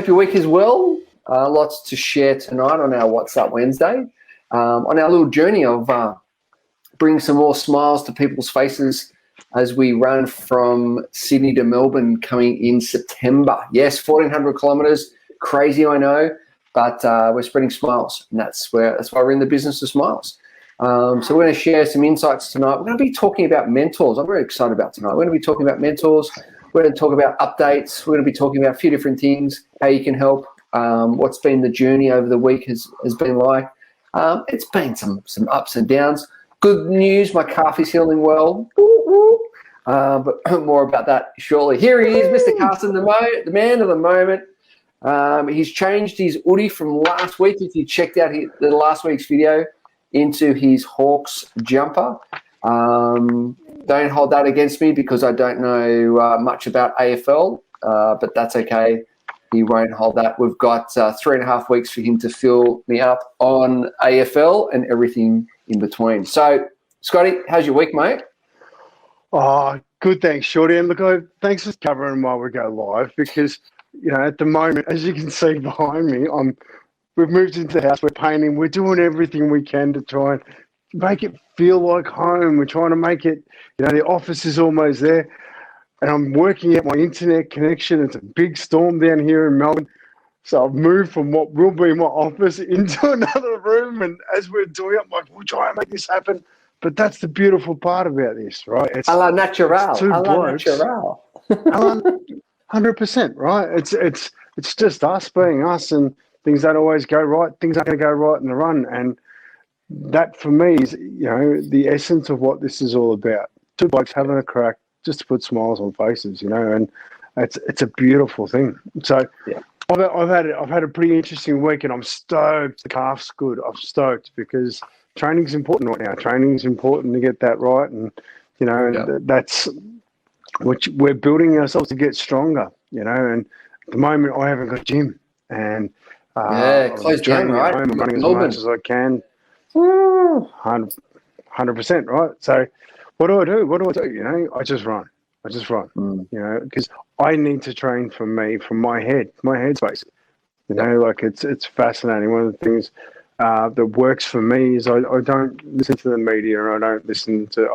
Hope your week is well. Lots to share tonight on our What's Up Wednesday. On our little journey of bringing some more smiles to people's faces as we run from Sydney to Melbourne coming in September. Yes, 1,400 kilometres. Crazy, I know, but we're spreading smiles, and that's why we're in the business of smiles. So we're going to share some insights tonight. We're going to be talking about mentors. I'm very excited about tonight. We're going to be talking about mentors. We're going to talk about updates. We're going to be talking about a few different things, how you can help, what's been the journey over the week has been like. It's been some ups and downs. Good news, my calf is healing well. But more about that shortly. Here he is, Mr. Carson, the man of the moment. He's changed his hoodie from last week, if you checked out the last week's video, into his Hawks jumper. Don't hold that against me because I don't know much about AFL, but that's okay. He won't hold that. We've got 3.5 weeks for him to fill me up on AFL and everything in between. So, Scotty, how's your week, mate? Oh, good, thanks, Shorty. And look, thanks for covering while we go live because, at the moment, as you can see behind me, we've moved into the house, we're painting, we're doing everything we can to try and make it feel like home. We're trying to make it, the office is almost there. And I'm working out my internet connection. It's a big storm down here in Melbourne. So I've moved from what will be my office into another room. And as we're doing it, I'm like, we'll try and make this happen. But that's the beautiful part about this, right? It's a la natural. Two blokes. 100%, right? It's just us being us, and things don't always go right. Things aren't going to go right in the run. And that for me is, the essence of what this is all about. Two blokes having a crack just to put smiles on faces, and it's a beautiful thing. So yeah. I've had a pretty interesting week, and I'm stoked. The calf's good. I'm stoked because training's important right now. Training's important to get that right, and that's which we're building ourselves to get stronger. And at the moment I haven't got a gym, and closed down, right? I'm running as much as I can. 100%, right? So what do I do? I just run. Because I need to train for me, from my headspace. It's fascinating. One of the things that works for me is I don't listen to the media, and I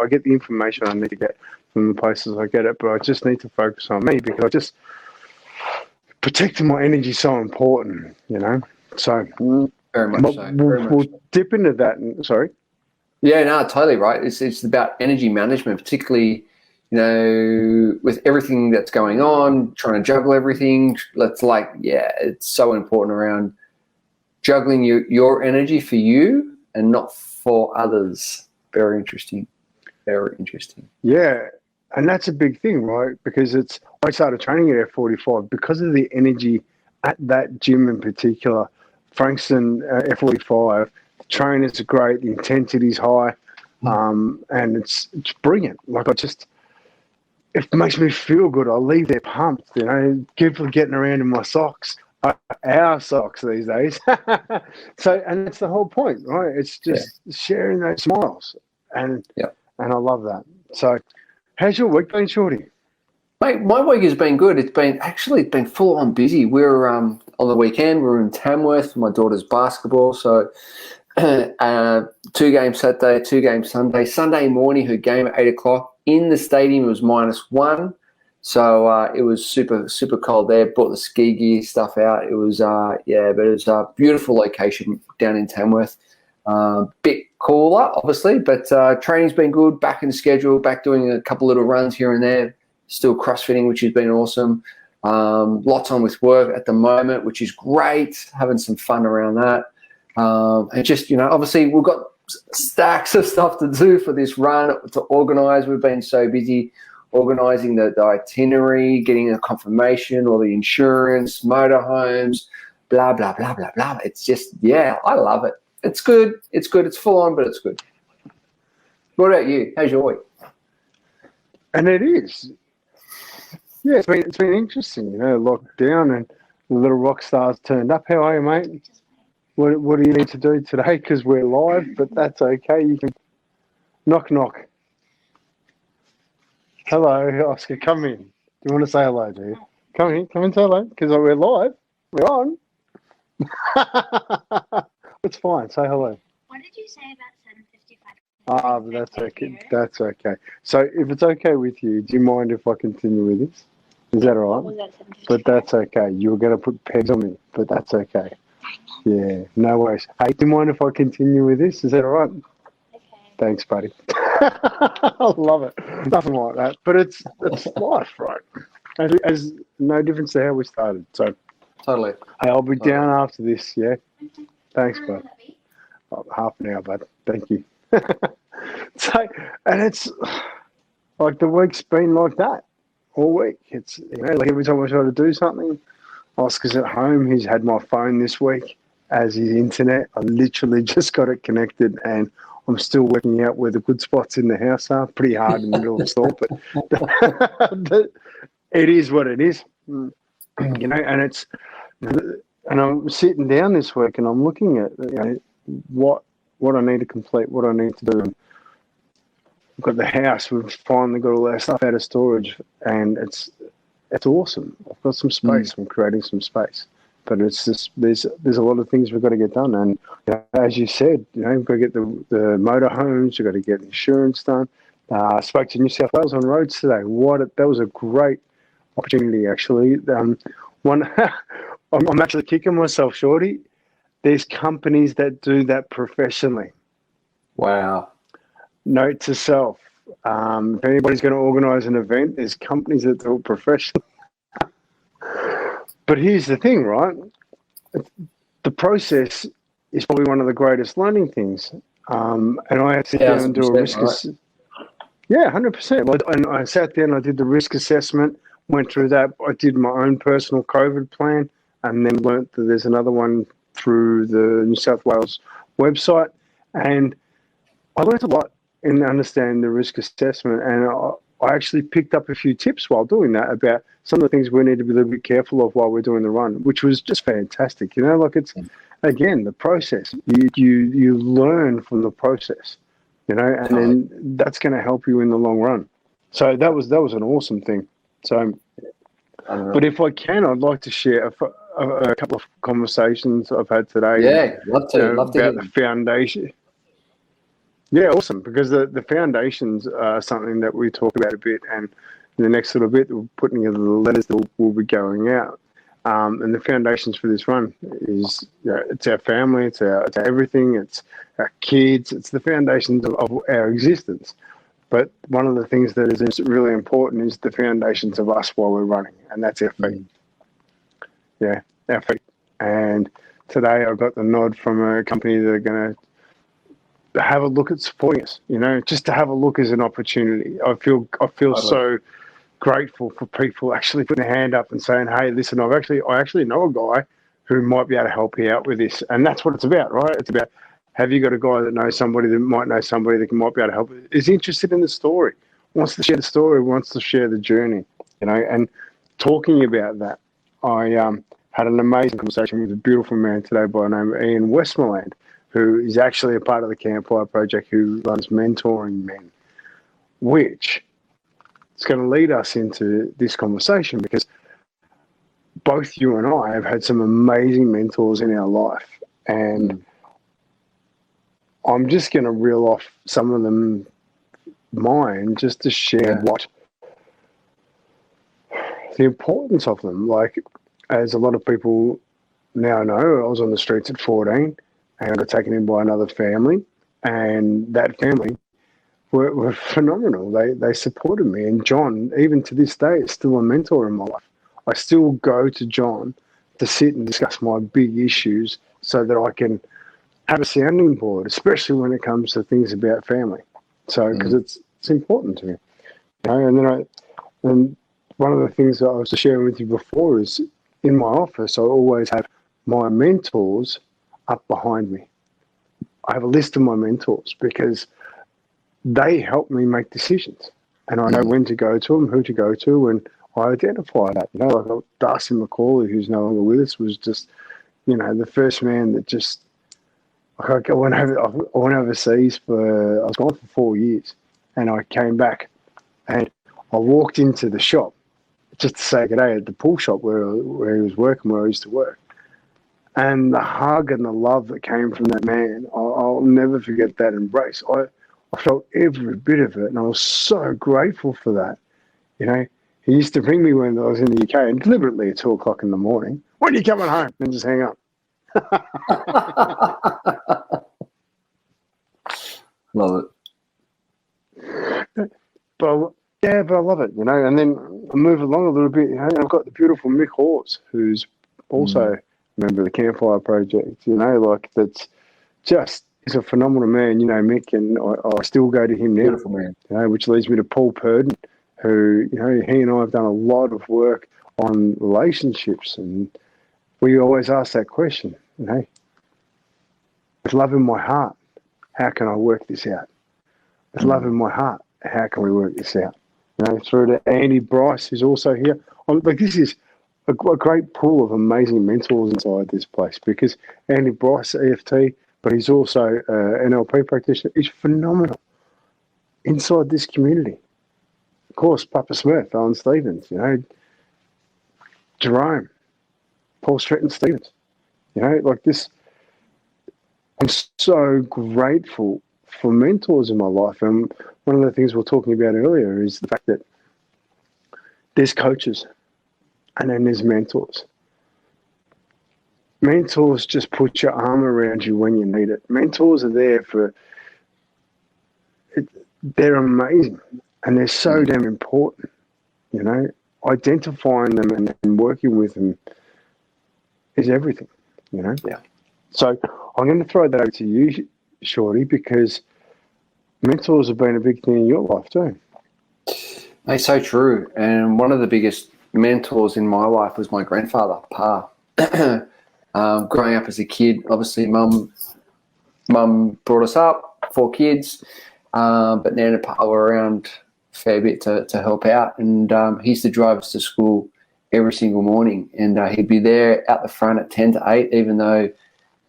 get the information I need to get from the places I get it, but I just need to focus on me because protecting my energy is so important, So very much so. We'll dip into that. Sorry. Yeah, no, totally right. It's about energy management, particularly, with everything that's going on, trying to juggle everything. It's so important around juggling your energy for you and not for others. Very interesting. Very interesting. Yeah, and that's a big thing, right? Because I started training at F45 because of the energy at that gym in particular. Frankston F45. Trainers are great, the intensity's high, and it's brilliant. It makes me feel good. I leave there pumped, good for getting around in my socks, our socks these days. And that's the whole point, right? It's just sharing those smiles, and I love that. So, how's your week been, Shorty? Mate, my week has been good. It's been full on busy. We're on the weekend. We're in Tamworth for my daughter's basketball, so. 2 games Saturday, 2 games Sunday. Sunday morning, her game at 8 o'clock. In the stadium, it was -1. So it was super, super cold there. Brought the ski gear stuff out. It was, but it was a beautiful location down in Tamworth. Bit cooler, obviously, but training's been good. Back in the schedule, back doing a couple little runs here and there. Still crossfitting, which has been awesome. Lots on with work at the moment, which is great. Having some fun around that. And just, obviously we've got stacks of stuff to do for this run, to organise. We've been so busy organising the itinerary, getting a confirmation, all the insurance, motorhomes, blah, blah, blah, blah, blah. It's just, I love it. It's good. It's good. It's full on, but it's good. What about you? How's your week? And it is. Yeah, it's been interesting, locked down and the little rock stars turned up. How are you, mate? What do you need to do today? Because we're live, but that's okay. You can knock. Hello, Oscar. Come in. Do you want to say hello, do you? Come in, say hello, because we're live. We're on. It's fine. Say hello. What did you say about 7:55? Ah, but that's okay. That's okay. So if it's okay with you, do you mind if I continue with this? Is that all What was right? that 7:55? But that's okay. You were going to put pegs on me, but that's okay. Yeah, no worries. Hey, do you mind if I continue with this? Is that all right? Okay. Thanks, buddy. I love it. Nothing like that. But it's life, right? As no difference to how we started. So, Totally. hey, I'll be down after this, yeah? Thanks, bud. Oh, half an hour, bud. Thank you. So, and it's like the week's been like that all week. It's, like every time I try to do something, Oscar's at home. He's had my phone this week as his internet. I literally just got it connected and I'm still working out where the good spots in the house are. Pretty hard in the middle of the store, but it is what it is. And it's, and I'm sitting down this week and I'm looking at, what I need to complete, what I need to do. We've got the house. We've finally got all our stuff out of storage, and it's awesome. I've got some space. I'm creating some space, but it's just there's a lot of things we've got to get done. And as you said, you've got to get the motorhomes. You've got to get insurance done. I spoke to New South Wales on roads today. That was a great opportunity, actually. One, I'm actually kicking myself, Shorty. There's companies that do that professionally. Wow. Note to self. If anybody's going to organise an event, there's companies that do it professionally. But here's the thing, right? The process is probably one of the greatest learning things. And I had to sit down and do a risk assessment. Yeah, 100%. And I sat there and I did the risk assessment, went through that. I did my own personal COVID plan, and then learnt that there's another one through the New South Wales website. And I learned a lot in understanding the risk assessment, and I actually picked up a few tips while doing that about some of the things we need to be a little bit careful of while we're doing the run, which was just fantastic. Like it's, again, the process. You learn from the process, and then that's going to help you in the long run. So that was an awesome thing. So, but if I can, I'd like to share a couple of conversations I've had today. Yeah, love to about the foundation. Yeah, awesome. Because the foundations are something that we talk about a bit, and in the next little bit, we're putting together the letters that will be going out. And the foundations for this run is, it's our family, it's our everything, it's our kids, it's the foundations of our existence. But one of the things that is really important is the foundations of us while we're running, and that's our feet. Yeah, our feet. And today I got the nod from a company that are going to have a look at supporting us, just to have a look as an opportunity. I feel so grateful for people actually putting their hand up and saying, hey, listen, I actually know a guy who might be able to help you out with this. And that's what it's about, right? It's about, have you got a guy that knows somebody that might know somebody that might be able to help, is interested in the story, wants to share the story, wants to share the journey, and talking about that. I had an amazing conversation with a beautiful man today by the name of Ian Westmoreland, who is actually a part of the Campfire Project, who runs Mentoring Men, which is going to lead us into this conversation, because both you and I have had some amazing mentors in our life. And I'm just going to reel off some of them, mine, just to share what the importance of them. Like, as a lot of people now know, I was on the streets at 14. And I got taken in by another family, and that family were phenomenal. They supported me, and John, even to this day, is still a mentor in my life. I still go to John to sit and discuss my big issues so that I can have a sounding board, especially when it comes to things about family. So, because it's important to me. And one of the things that I was sharing with you before is, in my office, I always have my mentors up behind me. I have a list of my mentors because they help me make decisions, and I know when to go to them, who to go to, and I identify that. Like Darcy McCauley, who's no longer with us, was just, the first man that just. I went overseas I was gone for 4 years, and I came back, and I walked into the shop just to say good day at the pool shop where he was working, where I used to work. And the hug and the love that came from that man, I'll never forget that embrace. I felt every bit of it, and I was so grateful for that. You know, he used to ring me when I was in the UK, and deliberately at 2:00 in the morning, "When are you coming home?" and just hang up. Love it. But I love it, you know. And then I move along a little bit. You know, I've got the beautiful Mick Hawes, who's also a member of the Campfire Project. You know, like that's just he's a phenomenal man. You know, Mick, and I still go to him now. Beautiful man. You know, which leads me to Paul Purden, who, you know, he and I have done a lot of work on relationships, and we always ask that question. You know, with love in my heart, how can I work this out? With love in my heart, how can we work this out? You know, through to Andy Bryce, who's also here. Like, this is a great pool of amazing mentors inside this place, because Andy Bryce, EFT, but he's also an NLP practitioner. He's phenomenal inside this community. Of course, Papa Smith, Alan Stevens, you know, Jerome, Paul Stretton Stevens. You know, like this. I'm so grateful for mentors in my life. And one of the things we were talking about earlier is the fact that there's coaches and then there's mentors. Mentors just put your arm around you when you need it. Mentors are there they're amazing, and they're so damn important. You know, identifying them and working with them is everything, you know? Yeah. So I'm going to throw that over to you, Shorty, because mentors have been a big thing in your life too. It's so true. And one of the biggest mentors in my life was my grandfather, Pa. Growing up as a kid, obviously mum brought us up, 4 kids, but Nan and Pa were around a fair bit to help out. And he used to drive us to school every single morning. And he'd be there out the front at 10 to 8, even though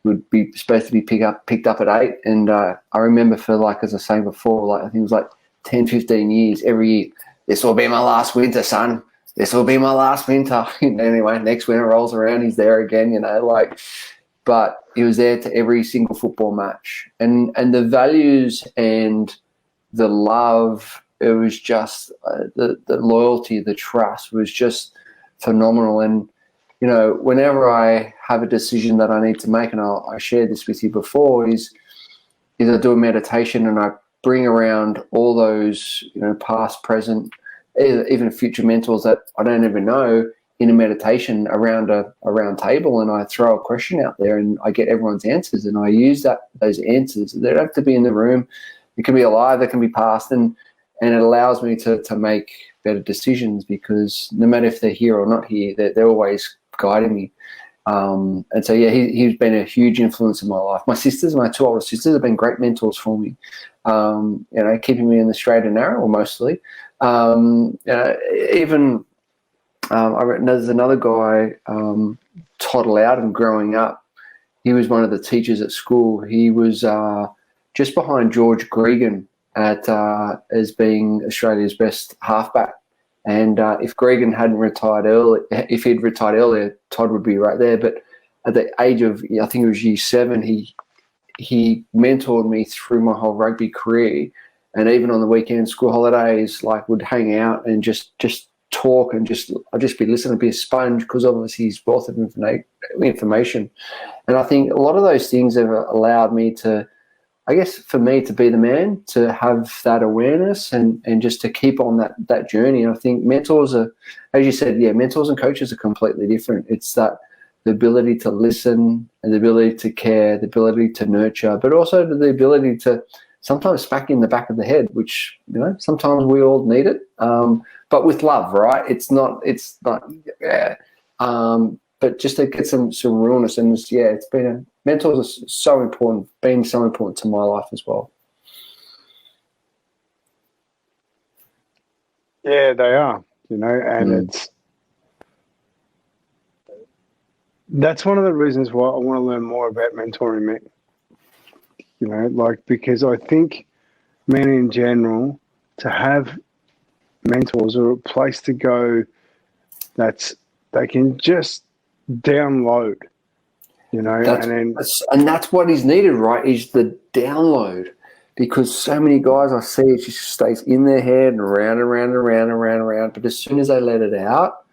would be supposed to be picked up at 8. And I remember for, like, as I was saying before, like, I think it was like 10, 15 years, every year, this will be my last winter, son. This will be my last winter. And anyway, next winter rolls around, he's there again, you know, like, but he was there to every single football match. And the values and the love, it was just the loyalty, the trust was just phenomenal. And you know, whenever I have a decision that I need to make, and I shared this with you before, is I do a meditation and I bring around all those, you know, past, present, even future mentors that I don't even know in a meditation around a round table, and I throw a question out there and I get everyone's answers, and I use those answers. They don't have to be in the room. It can be alive, they can be past, and it allows me to make better decisions, because no matter if they're here or not here, they're always guiding me. And so, yeah, he's been a huge influence in my life. My 2 older sisters, have been great mentors for me, you know, keeping me in the straight and narrow, mostly. Even there's another guy, Todd Loudon, growing up. He was one of the teachers at school. He was just behind George Gregan as being Australia's best halfback. And if Gregan hadn't retired early, if he'd retired earlier, Todd would be right there. But at the age of, I think it was year 7, he mentored me through my whole rugby career. And even on the weekend, school holidays, like, would hang out and just talk, and I'd just be listening, be a sponge, because obviously he's wealth of information. And I think a lot of those things have allowed me to, I guess, for me to be the man, to have that awareness and just to keep on that journey. And I think mentors are, as you said, yeah, mentors and coaches are completely different. It's that the ability to listen and the ability to care, the ability to nurture, but also the ability to sometimes smack in the back of the head, which, you know, sometimes we all need it, but with love, right? It's not, yeah. But just to get some realness, and yeah, it's been mentors are so important, been so important to my life as well. Yeah, they are, you know, and that's one of the reasons why I want to learn more about mentoring men. You know, like, because I think men in general, to have mentors, or a place to go they can just download, you know, and that's what is needed, right? Is the download, because so many guys I see, it just stays in their head and around and around and around and around and around. But as soon as they let it out,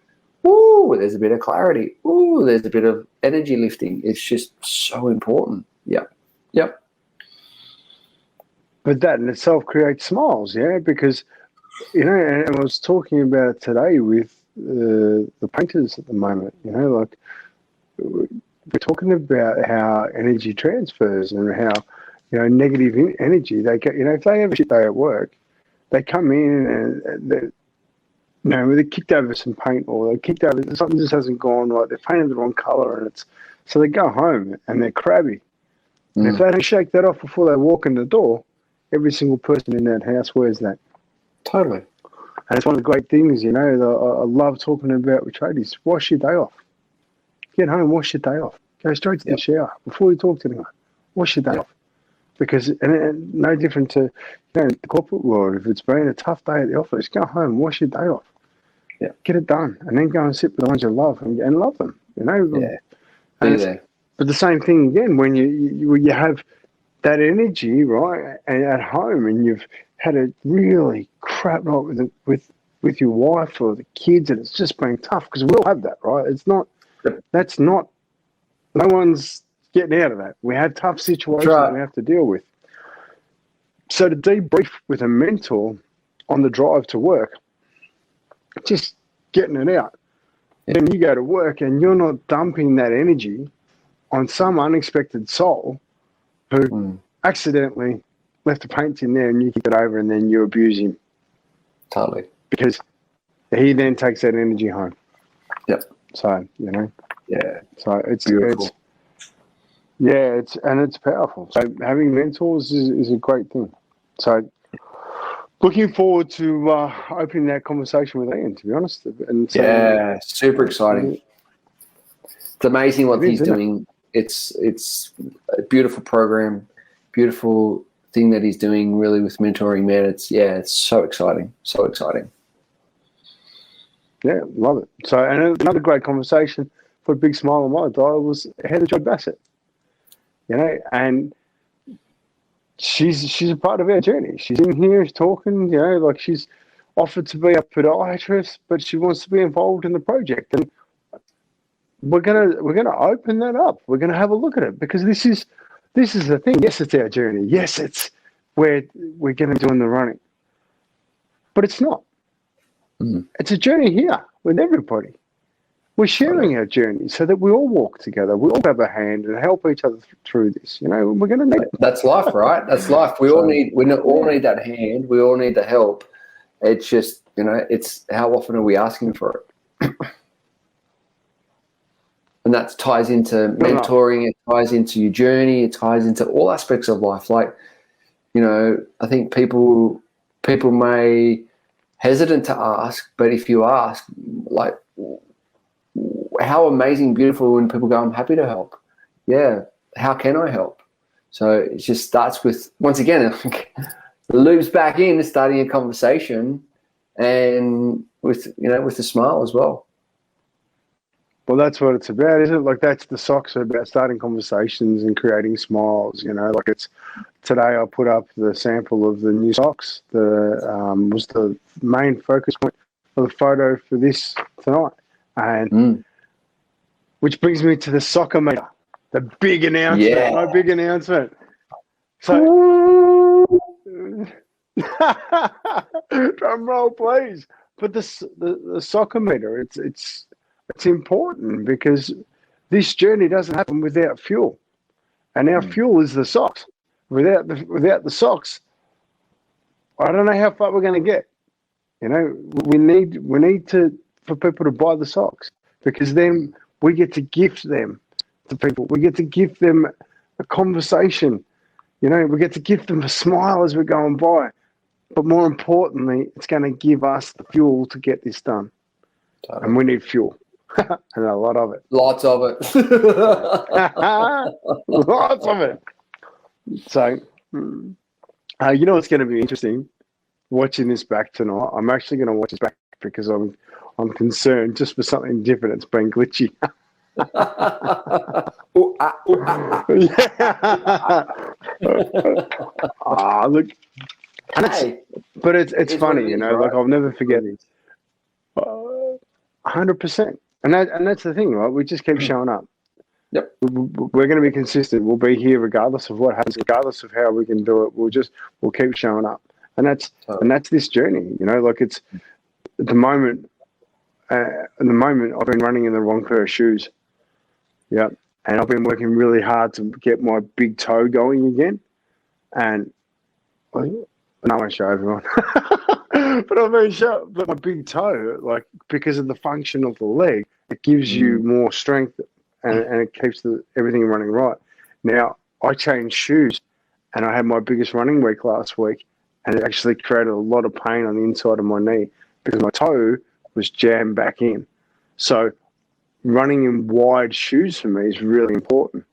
ooh, there's a bit of clarity. Ooh, there's a bit of energy lifting. It's just so important. Yep. But that in itself creates smiles, yeah, because, you know, and I was talking about it today with the painters at the moment, you know, like we're talking about how energy transfers and how, you know, negative energy, they get, you know, if they have a shit day at work, they come in and they, you know, they kicked over some paint or they kicked over something just hasn't gone right. They're painted the wrong color, and so they go home and they're crabby. And if they don't shake that off before they walk in the door, every single person in that house wears that. Totally. And it's one of the great things, you know, that I love talking about with tradies. Wash your day off. Get home, wash your day off. Go straight to the shower before you talk to anyone. Wash your day off. Because, and no different to, you know, the corporate world, if it's been a tough day at the office, go home, wash your day off. Yeah. Get it done. And then go and sit with the ones you love and love them, you know. Yeah. Be there. But the same thing again, when you have that energy, right, and at home, and you've had a really crap night with your wife or the kids, and it's just been tough, because we all have that, right? It's not, that's not, no one's getting out of that. We have tough situations that we have to deal with. So to debrief with a mentor on the drive to work, just getting it out. And then you go to work and you're not dumping that energy on some unexpected soul who accidentally left the paint in there, and you kick it over and then you abuse him. Totally. Because he then takes that energy home. Yep. So, you know. Yeah. So it's beautiful. It's powerful. So having mentors is a great thing. So looking forward to opening that conversation with Ian, to be honest. And super exciting. It's amazing what he's doing. It's a beautiful program, beautiful thing that he's doing really with mentoring, man. It's so exciting. So exciting. Yeah, love it. So, and another great conversation, put a big smile on my dial, was Heather Joy Bassett. You know, and she's a part of our journey. She's in here, she's talking, you know, like she's offered to be a podiatrist, but she wants to be involved in the project. And we're gonna open that up. We're gonna have a look at it, because this is the thing. Yes, it's our journey. Yes, it's where we're gonna be doing the running. But it's not. It's a journey here with everybody. We're sharing our journey so that we all walk together. We all have a hand and help each other through this. You know, we're going to need it. That's life, right? That's life. We all need that hand. We all need the help. It's just, you know, it's how often are we asking for it? And that ties into mentoring. It ties into your journey. It ties into all aspects of life. Like, you know, I think people may hesitant to ask, but if you ask, like, how amazing, beautiful when people go, I'm happy to help. Yeah, how can I help? So it just starts with, once again, it loops back in, starting a conversation, and with a smile as well. Well, that's what it's about, isn't it? Like, that's the socks are about, starting conversations and creating smiles. You know, like it's today I put up the sample of the new socks. Was the main focus point for the photo for this tonight, and which brings me to the soccer meter, the big announcement. Yeah. My big announcement. So, drum roll, please. But the soccer meter, it's important, because this journey doesn't happen without fuel, and our fuel is the socks. Without the socks, I don't know how far we're going to get. You know, we need for people to buy the socks, because then we get to gift them to people. We get to gift them a conversation. You know, we get to gift them a smile as we're going by. But more importantly, it's going to give us the fuel to get this done. Totally. And we need fuel. And a lot of it. Lots of it. Lots of it. So, you know what's going to be interesting? Watching this back tonight. I'm actually going to watch this back, because I'm I'm concerned just for something different. It's been glitchy. Ooh, ah, ooh, ah, ah. Look, and Hey, but it's it's what funny, it you is, know. right? Like I'll never forget. It is. 100%, and that's the thing, right? We just keep showing up. Yep. We're going to be consistent. We'll be here regardless of what happens, regardless of how we can do it. We'll keep showing up, and that's this journey. You know, like it's at the moment. I've been running in the wrong pair of shoes. Yeah, and I've been working really hard to get my big toe going again, and I won't show everyone. But I've been shown my big toe, like because of the function of the leg, it gives you more strength and it keeps everything running right. Now, I changed shoes and I had my biggest running week last week, and it actually created a lot of pain on the inside of my knee because my toe was jammed back in. So running in wide shoes for me is really important.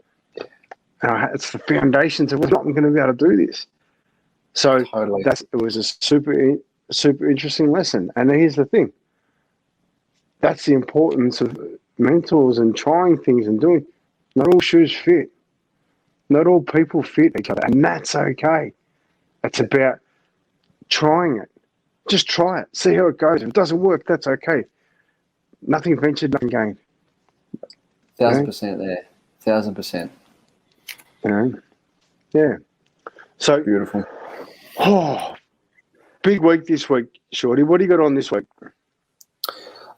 And it's the foundations of what I'm going to be able to do this. So Totally. it was a super interesting lesson. And here's the thing. That's the importance of mentors and trying things and doing. Not all shoes fit. Not all people fit each other. And that's okay. It's about trying it. Just try it. See how it goes. If it doesn't work, that's okay. Nothing ventured, nothing gained. 1,000% there. 1,000%. You know? Yeah. So Beautiful. Oh, big week this week, Shorty. What do you got on this week?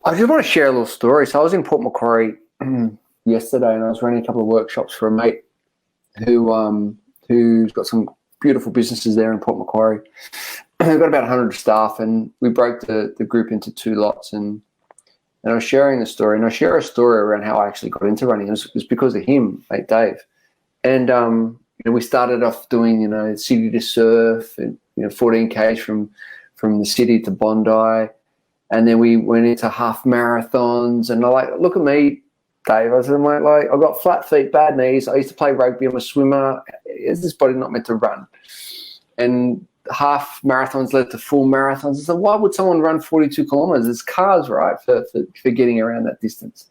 I just want to share a little story. So I was in Port Macquarie yesterday, and I was running a couple of workshops for a mate who's got some beautiful businesses there in Port Macquarie. We've got about 100 staff, and we broke the group into 2 lots. And I was sharing the story, and I share a story around how I actually got into running. It was because of him, mate Dave. And we started off doing, city to surf and, 14 Ks from the city to Bondi. And then we went into half marathons. And I look at me, Dave. I said, mate, I've got flat feet, bad knees. I used to play rugby. I'm a swimmer. Is this body not meant to run? And half marathons led to full marathons. I said, why would someone run 42 kilometers? It's cars, right, for getting around that distance.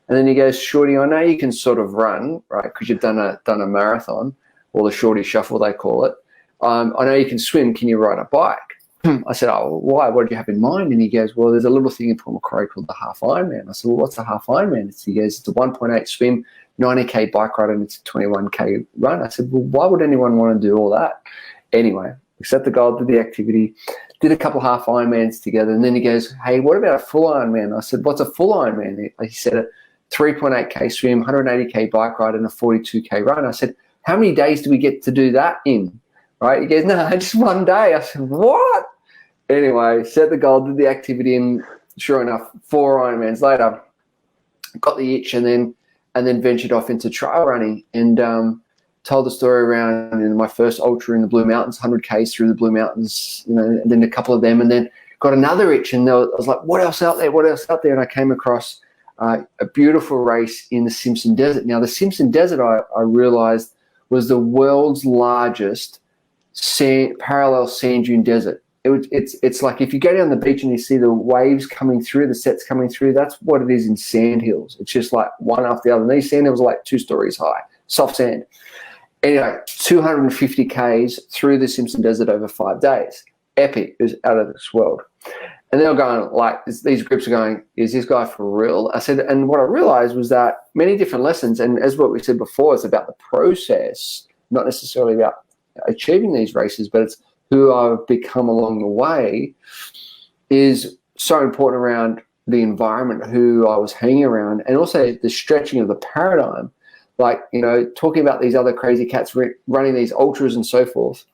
And then he goes, Shorty, I know you can sort of run, right, because you've done a marathon, or the Shorty Shuffle, they call it. I know you can swim. Can you ride a bike? I said, oh, why? What do you have in mind? And he goes, well, there's a little thing in Port Macquarie called the Half Ironman. I said, well, what's a Half Ironman? He goes, it's a 1.8 swim, 90K bike ride, and it's a 21K run. I said, well, why would anyone want to do all that? Anyway, we set the goal, did the activity, did a couple half Ironmans together, and then he goes, hey, what about a full Ironman? I said, what's a full Ironman? He said, a 3.8K swim, 180K bike ride, and a 42K run. I said, how many days do we get to do that in? Right? He goes, no, just one day. I said, what? Anyway, set the goal, did the activity, and sure enough, 4 Ironmans later, got the itch, and then ventured off into trail running, and told the story around my first ultra in the Blue Mountains, 100 Ks through the Blue Mountains, and then a couple of them, and then got another itch, and I was like, what else out there? What else out there? And I came across a beautiful race in the Simpson Desert. Now, the Simpson Desert, I realized, was the world's largest parallel sand dune desert. It's like if you go down the beach and you see the waves coming through, the sets coming through, that's what it is in sand hills. It's just like one after the other. And these sand hills are like 2 stories high, soft sand. Anyway, 250 Ks through the Simpson Desert over 5 days. Epic. It was out of this world. And they're going, these groups are going, is this guy for real? I said, and what I realized was that many different lessons, and as what we said before, it's about the process, not necessarily about achieving these races, but it's who I've become along the way is so important around the environment, who I was hanging around, and also the stretching of the paradigm. Like, talking about these other crazy cats running these ultras and so forth.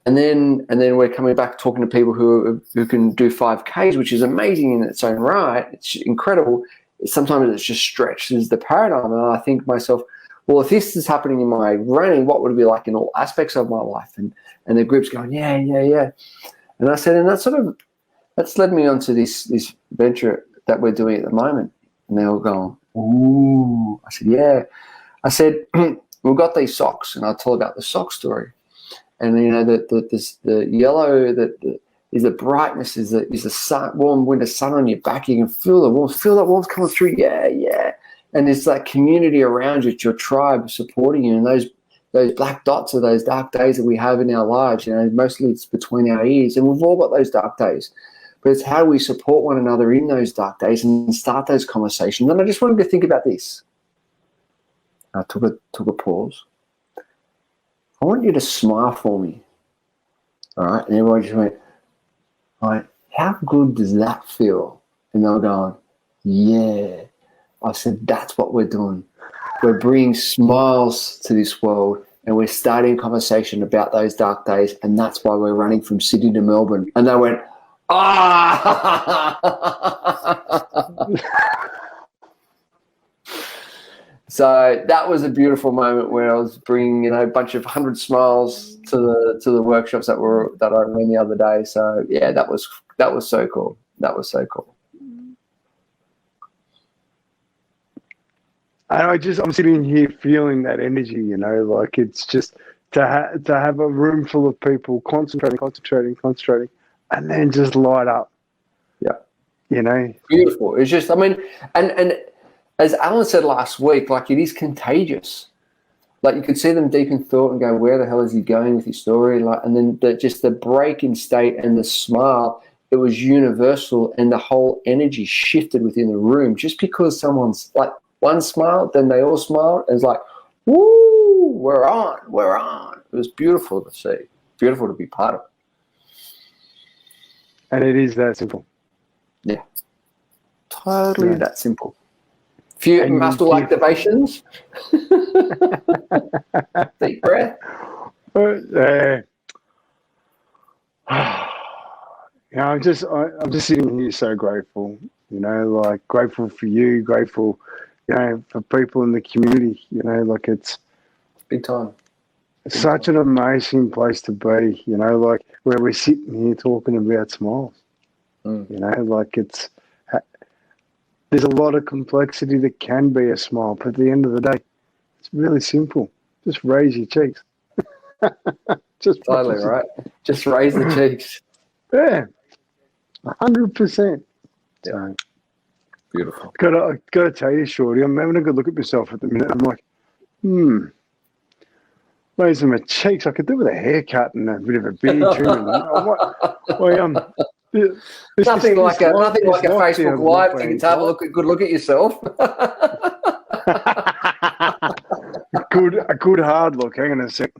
And then we're coming back talking to people who can do 5Ks, which is amazing in its own right. It's incredible. Sometimes it's just stretches the paradigm. And I think to myself, well, if this is happening in my running, what would it be like in all aspects of my life? And the group's going, yeah. And I said, and that's led me on to this venture that we're doing at the moment. And they're all going, ooh. I said, yeah. I said, we've got these socks, and I told about the sock story. And the yellow, the is the brightness, is the sun, warm winter sun on your back. You can feel the warmth, feel that warmth coming through. Yeah. And it's that community around you, it's your tribe supporting you. And those black dots are those dark days that we have in our lives. Mostly it's between our ears, and we've all got those dark days. But it's how we support one another in those dark days and start those conversations. And I just wanted to think about this. I took a pause. I want you to smile for me. All right? And everyone just went, all right, how good does that feel? And they were going, yeah. I said, that's what we're doing. We're bringing smiles to this world, and we're starting a conversation about those dark days, and that's why we're running from Sydney to Melbourne. And they went, So that was a beautiful moment where I was bringing, a bunch of 100 smiles to the workshops that I ran the other day. So yeah, that was so cool. That was so cool. And I'm sitting here feeling that energy, like it's just to have a room full of people concentrating, and then just light up. Yeah. Beautiful. It's just, and as Alan said last week, like, it is contagious. Like, you could see them deep in thought and go, where the hell is he going with his story? Like, and then the break in state and the smile, it was universal, and the whole energy shifted within the room just because someone's like, one smile, then they all smiled. It's like, woo, we're on. It was beautiful to see, beautiful to be part of. And it is that simple. Yeah, totally that simple. Few muscle activations. Deep breath. I'm just sitting here so grateful. Like, grateful for you, grateful, for people in the community. Like, it's big time. It's such an amazing place to be. Like, where we're sitting here talking about smiles. Like, there's a lot of complexity that can be a smile, but at the end of the day, it's really simple. Just raise your cheeks. Just totally right. Just raise the cheeks. Yeah, 100%. Yeah. So, beautiful. I gotta tell you, Shorty, I'm having a good look at myself at the minute. I'm like, raising my cheeks. I could do with a haircut and a bit of a beard trim. Nothing like a Facebook Live. You can have a good look at yourself. a good hard look. Hang on a sec.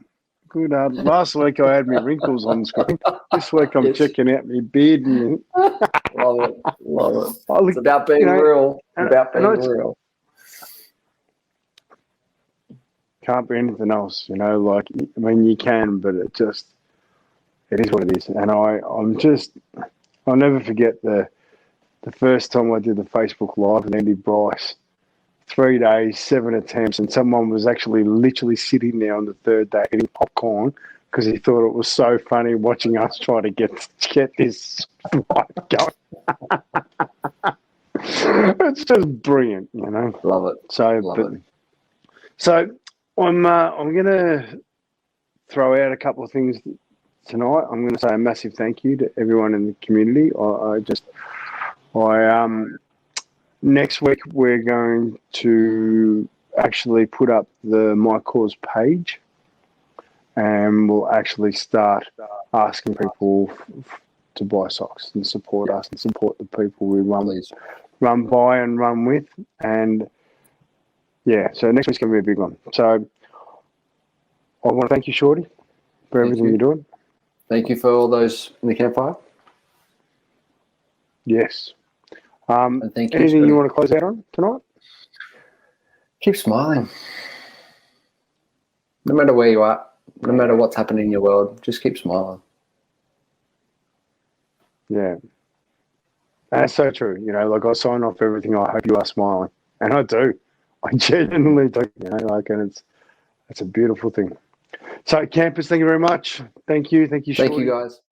Good hard. Last week I had my wrinkles on screen. This week I'm checking out my beard. Love it. It's about being real. Real. Can't be anything else, Like, you can, but it is what it is. And I'll never forget the first time I did the Facebook Live with Andy Bryce. 3 days, 7 attempts, and someone was actually literally sitting there on the third day eating popcorn because he thought it was so funny watching us try to get this live going. It's just brilliant, Love it. So I'm gonna throw out a couple of things tonight. I'm going to say a massive thank you to everyone in the community. Next week we're going to actually put up the My Cause page, and we'll actually start asking people to buy socks and support us and support the people we run by and run with. And yeah, so next week's going to be a big one. So I want to thank you, Shorty, for everything you're doing. Thank you for all those in the campfire. Yes. And thank you. Anything you want to close out on tonight? Keep smiling. No matter where you are, no matter what's happening in your world, just keep smiling. Yeah. That's so true. Like, I sign off everything, I hope you are smiling. And I do. I genuinely do. And it's a beautiful thing. So, campers, thank you very much. Thank you. Thank you, Shorty. Thank you, guys.